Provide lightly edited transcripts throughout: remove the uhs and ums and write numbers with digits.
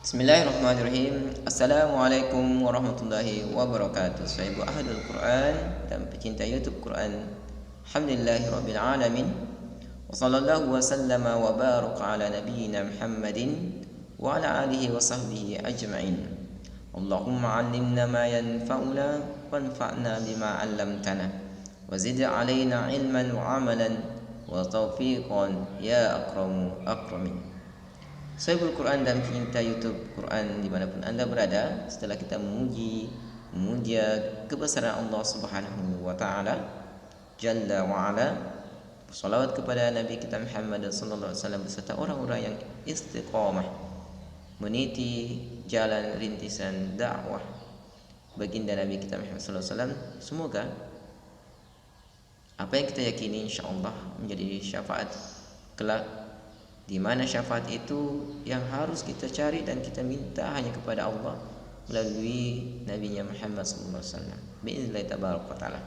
Bismillahirrahmanirrahim. Assalamualaikum warahmatullahi wabarakatuh. Saya Ibu Ahadul Quran dan pecinta YouTube Quran. Alhamdulillahirabbil alamin. Wa sallallahu wa sallama wa baraka ala nabiyyina Muhammadin wa ala alihi wa sahbihi ajma'in. Allahumma 'allimna ma yanfa'una wanfa'na bima 'allamtana wa zid 'alaina 'ilman wa 'amalan wa taufiqan ya akramu akramin. Sahibul Quran dan pecinta YouTube Quran dimanapun anda berada, setelah kita memuja kebesaran Allah Subhanahu wa Ta'ala Jalla wa Ala, salawat kepada Nabi kita Muhammad sallallahu alaihi wasallam beserta orang-orang yang istiqamah meniti jalan rintisan dakwah baginda Nabi kita Muhammad sallallahu alaihi wasallam. Semoga apa yang kita yakini insyaallah menjadi syafaat kelak, di mana syafaat itu yang harus kita cari dan kita minta hanya kepada Allah melalui Nabi-Nya Muhammad sallallahu alaihi wasallam. Biiznillah tabaraka taala.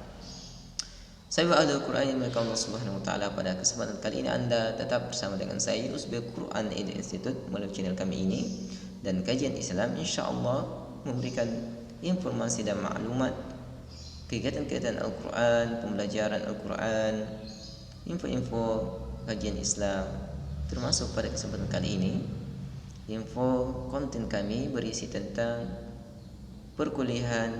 Saya Al Quran yang Allah Subhanahu wa taala, pada kesempatan kali ini Anda tetap bersama dengan saya Uzbek Quran Institute melalui channel kami ini, dan kajian Islam insyaallah memberikan informasi dan maklumat kegiatan-kegiatan Al-Quran, pembelajaran Al-Quran, info-info kajian Islam. Termasuk pada kesempatan kali ini, info konten kami berisi tentang perkuliahan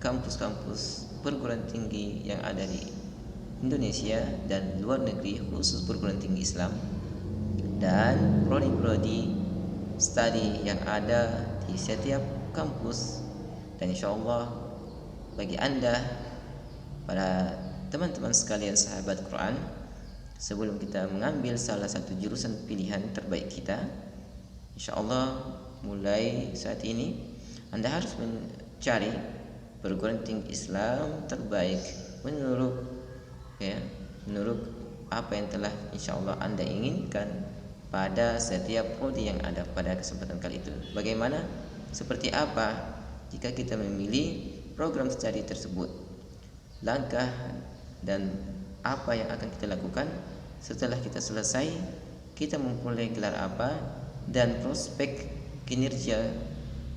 kampus-kampus perguruan tinggi yang ada di Indonesia dan luar negeri, khusus perguruan tinggi Islam, dan prodi-prodi studi yang ada di setiap kampus. Dan insyaallah bagi anda, para teman-teman sekalian sahabat Quran, sebelum kita mengambil salah satu jurusan pilihan terbaik kita, insyaallah mulai saat ini Anda harus mencari perguruan tinggi Islam terbaik menurut apa yang telah insyaallah Anda inginkan pada setiap prodi yang ada pada kesempatan kali itu. Bagaimana, seperti apa jika kita memilih program studi tersebut, langkah dan apa yang akan kita lakukan setelah kita selesai, kita memperoleh gelar apa, dan prospek kinerja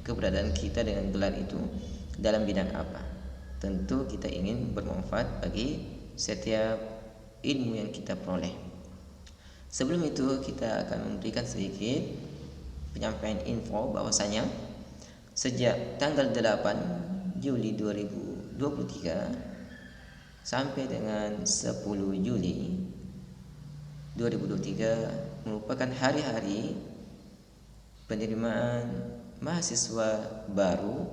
keberadaan kita dengan gelar itu dalam bidang apa. Tentu kita ingin bermanfaat bagi setiap ilmu yang kita peroleh. Sebelum itu kita akan memberikan sedikit penyampaian info bahwasanya sejak tanggal 8 Juli 2023 sampai dengan 10 Juli 2023 merupakan hari-hari penerimaan mahasiswa baru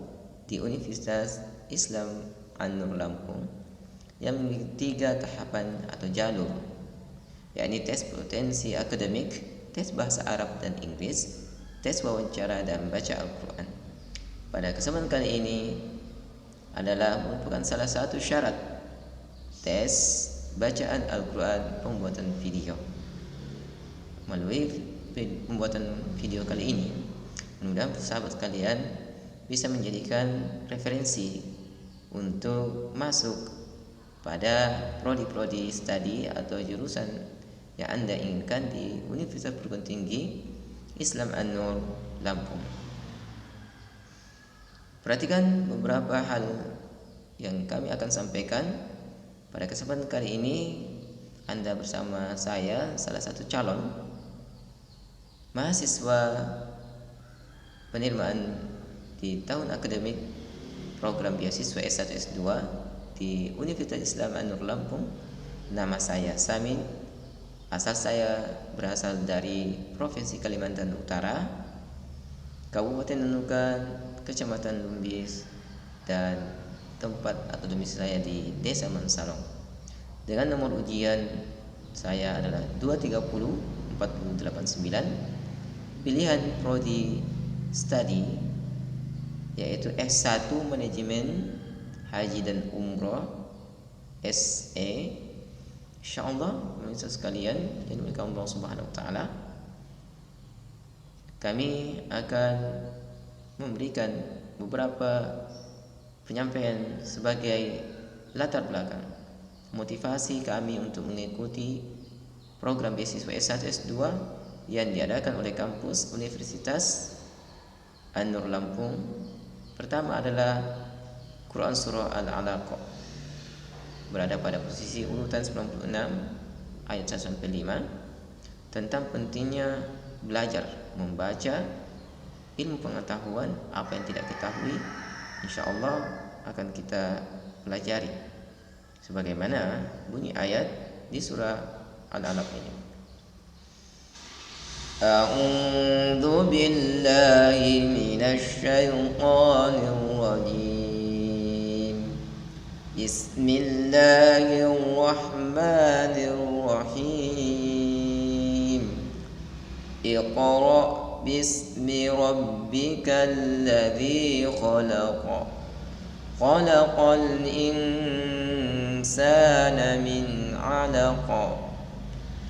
di Universitas Islam An-Nur Lampung yang memiliki 3 tahapan atau jalur, yakni tes potensi akademik, tes bahasa Arab dan Inggris, tes wawancara dan baca Al-Quran. Pada kesempatan kali ini adalah merupakan salah satu syarat tes bacaan Al-Quran pembuatan video. Melalui pembuatan video kali ini, mudah-mudahan sahabat kalian bisa menjadikan referensi untuk masuk pada prodi-prodi studi atau jurusan yang Anda inginkan di Universitas Perguruan Tinggi Islam An-Nur Lampung. Perhatikan beberapa hal yang kami akan sampaikan pada kesempatan kali ini. Anda bersama saya, salah satu calon mahasiswa penerimaan di tahun akademik program beasiswa S1 S2 di Universitas Islam An-Nur Lampung. Nama saya Samin. Asal saya berasal dari Provinsi Kalimantan Utara, Kabupaten Nunukan, Kecamatan Lumbis, dan tempat atau domisili saya di Desa Mansalong. Dengan nomor ujian saya adalah 230489. Pilihan prodi studi yaitu S1 Manajemen Haji dan Umroh SE. Insyaallah pemirsa sekalian yang dimuliakan Allah Subhanahu wa taala, kami akan memberikan beberapa penyampaian sebagai latar belakang motivasi kami untuk mengikuti program beasiswa S1 S2 yang diadakan oleh kampus Universitas An-Nur Lampung. Pertama adalah Quran Surah Al-Alaq, berada pada posisi urutan 96 ayat 1 sampai 5, tentang pentingnya belajar membaca ilmu pengetahuan. Apa yang tidak ketahui insyaallah akan kita pelajari sebagaimana bunyi ayat di surah Al-Alaq ini. A'udzu billahi minasy syaithanir rajim. Bismillahirrahmanirrahim. Iqra bismi rabbikal ladzi khalaq. Khalaqal insana min 'alaq.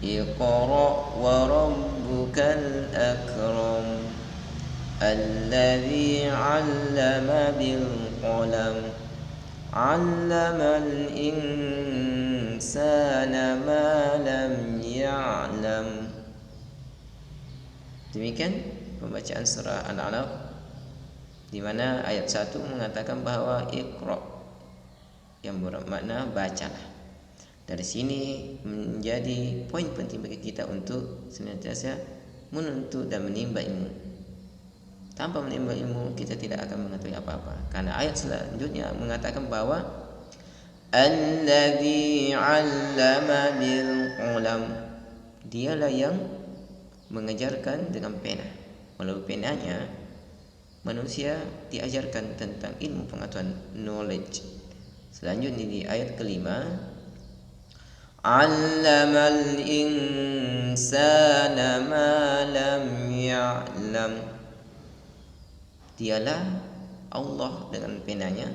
Iqra wa rabbukal akram. Alladzi 'allama bil qalam. 'Allamal insana ma lam ya'lam. Demikian pembacaan surah Al-Alaq, di mana ayat 1 mengatakan bahwa Iqra, yang bermakna bacalah. Dari sini menjadi poin penting bagi kita untuk senantiasa menuntut dan menimba ilmu. Tanpa menimba ilmu kita tidak akan mengetahui apa-apa, karena ayat selanjutnya mengatakan bahwa alladzi 'allama bil qalam, dialah yang mengajarkan dengan pena. Melalui penanya manusia diajarkan tentang ilmu pengetahuan, knowledge. Selanjutnya di ayat kelima, 'allamal insana ma lam ya'lam. Dialah Allah dengan penanya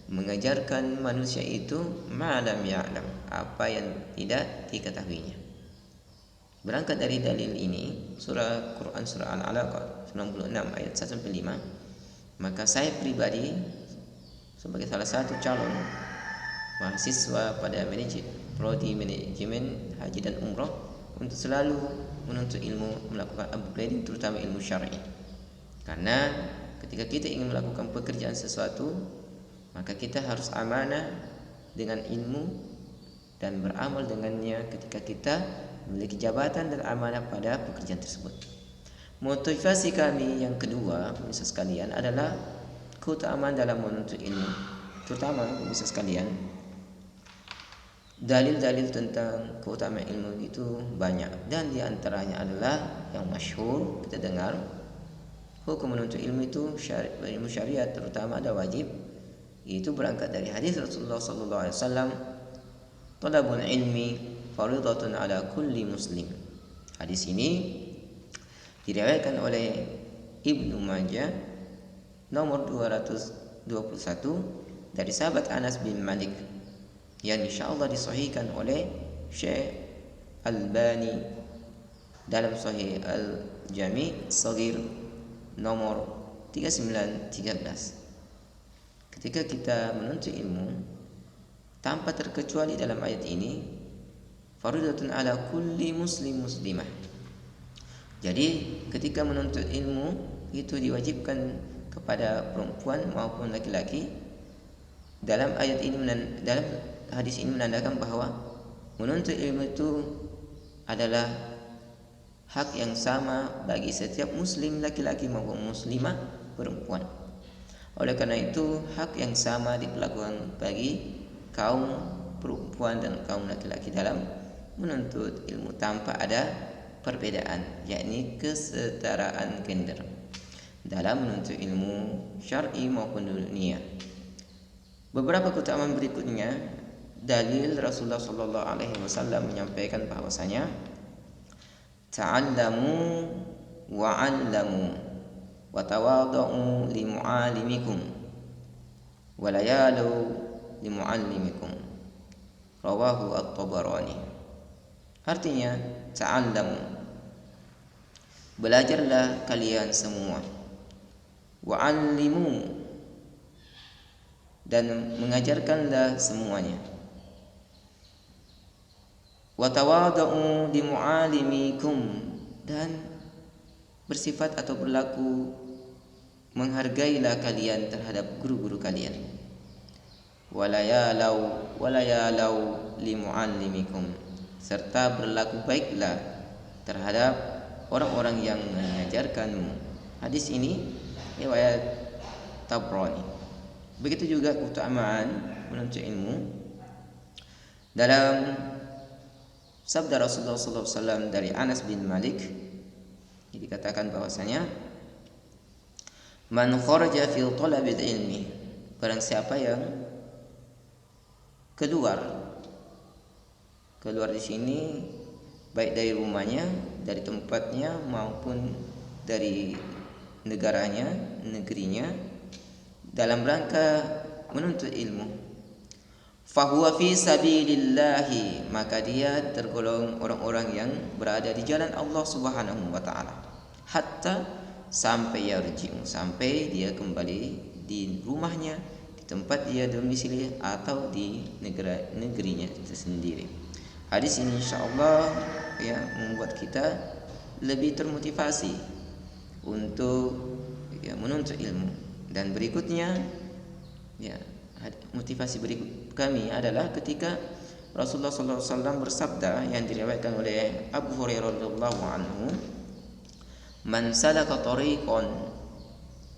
mengajarkan manusia itu ma lam ya'lam, apa yang tidak diketahuinya. Berangkat dari dalil ini, surah Quran surah Al-Alaq 96 ayat 1 sampai 5, maka saya pribadi sebagai salah satu calon mahasiswa pada prodi manajemen haji dan umroh untuk selalu menuntut ilmu, melakukan upgrading terutama ilmu syar'i. Karena ketika kita ingin melakukan pekerjaan sesuatu, maka kita harus amanah dengan ilmu dan beramal dengannya ketika kita memiliki jabatan dan amanah pada pekerjaan tersebut. Motivasi kami yang kedua, pemirsa sekalian, adalah keutamaan dalam menuntut ilmu. Terutama pemirsa sekalian, dalil-dalil tentang keutamaan ilmu itu banyak, dan di antaranya adalah yang masyhur kita dengar, hukum menuntut ilmu itu ilmu syariat terutama ada wajib. Itu berangkat dari hadis Rasulullah sallallahu alaihi wasallam, talabul ilmi fardhatun ala kulli muslim. Hadis ini diriwayatkan oleh Ibnu Majah nomor 221 dari sahabat Anas bin Malik, yang insyaallah disahihkan oleh Syekh Albani dalam Sahih Al-Jami' Shaghir nomor 3913. Ketika kita menuntut ilmu, tanpa terkecuali dalam ayat ini, fardhatun ala kulli muslim muslimah. Jadi ketika menuntut ilmu itu diwajibkan kepada perempuan maupun laki-laki. Dalam ayat ini, dalam hadis ini menandakan bahwa menuntut ilmu itu adalah hak yang sama bagi setiap muslim laki-laki maupun muslimah perempuan. Oleh karena itu hak yang sama diperlakukan bagi kaum perempuan dan kaum laki-laki dalam menuntut ilmu tanpa ada perbedaan, yakni kesetaraan gender dalam menuntut ilmu syar'i maupun dunia. Beberapa keutamaan berikutnya, dalil Rasulullah sallallahu alaihi wasallam menyampaikan bahwasanya ta'allamu wa 'allamu wa tawadhu li mu'allimikum wa layalu li mu'allimikum. Rawahu At-Tabarani. Artinya, ta'allamu, belajarlah kalian semua, wa 'allimu, dan mengajarkanlah semuanya, wa tawadhu li mu'allimikum, dan bersifat atau berlaku menghargailah kalian terhadap guru-guru kalian. Walayalau limuallimikum, serta berlaku baiklah terhadap orang-orang yang mengajarkanmu. Hadis ini riwayat Tabrani. Begitu juga keutamaan menuntut ilmu dalam sabda Rasulullah SAW dari Anas bin Malik, dikatakan bahwasanya man kharaja fi talabil ilmi, barang siapa yang keluar di sini baik dari rumahnya, dari tempatnya maupun dari negerinya dalam rangka menuntut ilmu, fahuwa fi sabilillahi, maka dia tergolong orang-orang yang berada di jalan Allah Subhanahu wa taala, hatta sampai yarji'u, sampai dia kembali di rumahnya, di tempat dia domisili atau di negerinya itu sendiri. Hadis ini insyaallah ya membuat kita lebih termotivasi untuk menuntut ilmu. Dan berikutnya ya, motivasi berikut kami adalah ketika Rasulullah SAW bersabda yang diriwayatkan oleh Abu Hurairah radhiyallahu anhu, man salaka tariqan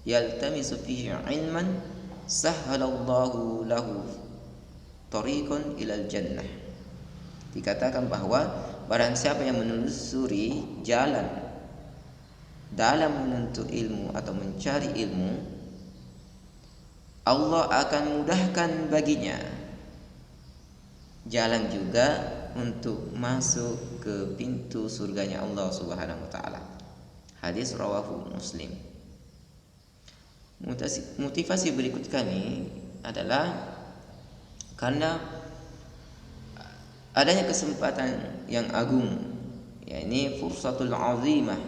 yaltamisu fihi ilman sahhalallahu lahu tariqan ilal jannah. Dikatakan bahwa barang siapa yang menelusuri jalan dalam menuntut ilmu atau mencari ilmu, Allah akan mudahkan baginya jalan juga untuk masuk ke pintu surganya Allah Subhanahu wa taala. Hadis rawahu Muslim. Motivasi berikut kami adalah karena adanya kesempatan yang agung, yakni fursatul azimah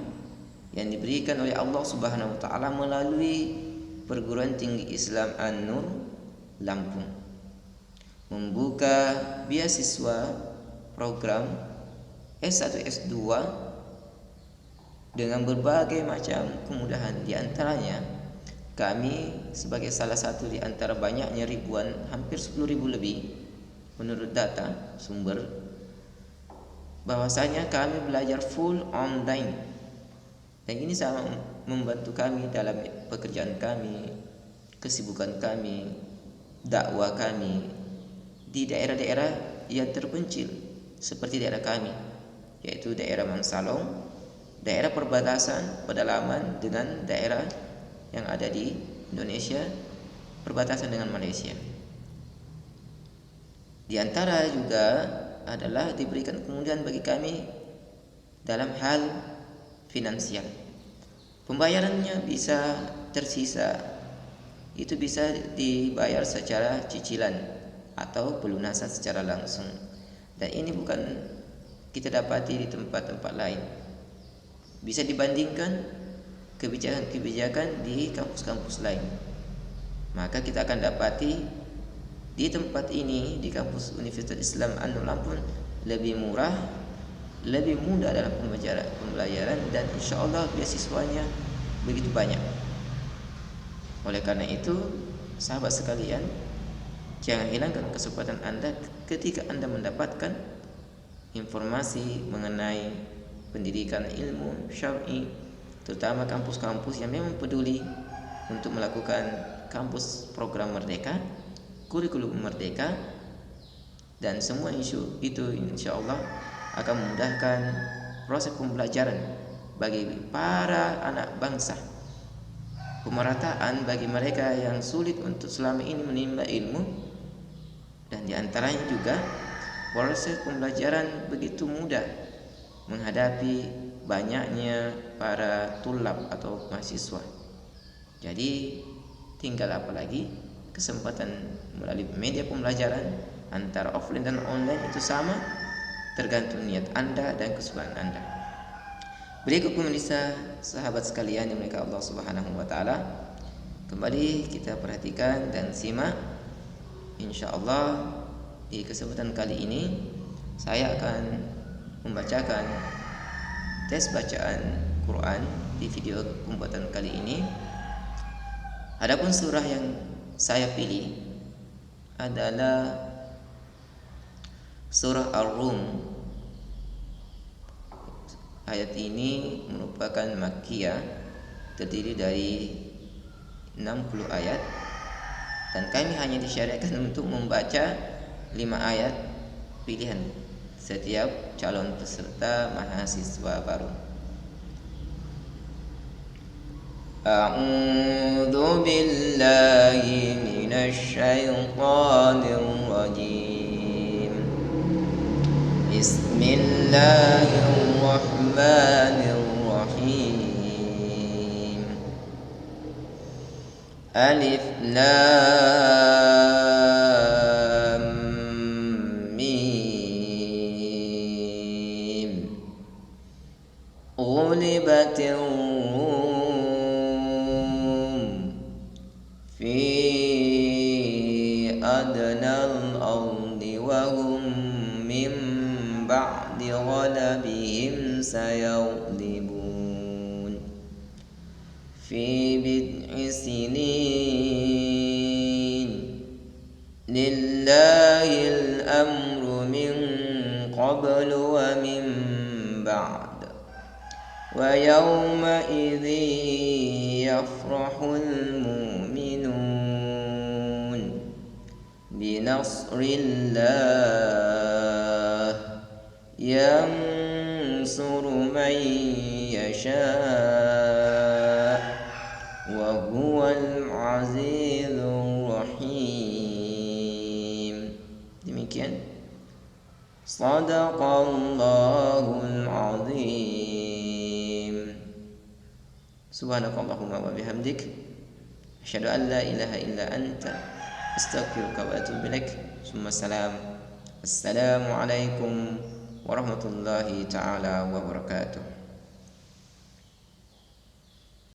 yang diberikan oleh Allah Subhanahu wa taala melalui Perguruan Tinggi Islam An-Nur Lampung, membuka beasiswa program S1 S2 dengan berbagai macam kemudahan. Di antaranya kami sebagai salah satu di antara banyaknya ribuan, hampir 10.000 lebih menurut data sumber, bahwasanya kami belajar full online. Dan ini sangat membantu kami dalam pekerjaan kami, kesibukan kami, dakwah kami di daerah-daerah yang terpencil seperti daerah kami, yaitu daerah Mangsalong, daerah perbatasan pedalaman dengan daerah yang ada di Indonesia, perbatasan dengan Malaysia. Di antara juga adalah diberikan kemudahan bagi kami dalam hal finansial. Pembayarannya bisa tersisa, itu bisa dibayar secara cicilan atau pelunasan secara langsung. Dan ini bukan kita dapati di tempat-tempat lain. Bisa dibandingkan kebijakan-kebijakan di kampus-kampus lain. Maka kita akan dapati di tempat ini, di kampus Universitas Islam An-Nur Lampung, lebih murah, lebih mudah dalam pembelajaran, dan insyaallah beasiswanya begitu banyak. Oleh karena itu, sahabat sekalian, jangan hilangkan kesempatan Anda ketika Anda mendapatkan informasi mengenai pendidikan ilmu syar'i, terutama kampus-kampus yang memang peduli untuk melakukan kampus program merdeka, kurikulum merdeka, dan semua isu itu insyaallah akan memudahkan proses pembelajaran bagi para anak bangsa, pemerataan bagi mereka yang sulit untuk selama ini menimba ilmu, dan diantaranya juga proses pembelajaran begitu mudah menghadapi banyaknya para tulab atau mahasiswa. Jadi tinggal apa lagi, kesempatan melalui media pembelajaran antara offline dan online itu sama, tergantung niat Anda dan kesukaan Anda. Berikut pemirsa sahabat sekalian yang dimuliakan Allah Subhanahu wa taala, kembali kita perhatikan dan simak. Insyaallah di kesempatan kali ini saya akan membacakan tes bacaan Quran di video pembuatan kali ini Adapun surah yang saya pilih adalah surah Ar-Rum. Ayat ini merupakan Makkiyah, terdiri dari 60 ayat, dan kami hanya disyariatkan untuk membaca 5 ayat pilihan setiap calon peserta mahasiswa baru. A'udzu billahi minasy syaithanir rajim. Bismillahirrahmanirrahim. Alif Lam Mim. Ghulibatir Rum fi adnal ardi wa hum min ba'di ghalabihim sayaghlibun fi bid'i sinin lillahil amru min qablu wa min ba'd wa yawma idhin yafrahul mu'minun binasrillah yansuru man yasha wa huwal azizur rahim. Demikian. Shadaqallahul azim. Subhanakallahumma wa bihamdik, asyhadu an la ilaha illa anta, astaghfiruka wa atubu ilaik. Assalamualaikum warahmatullahi taala wabarakatuh.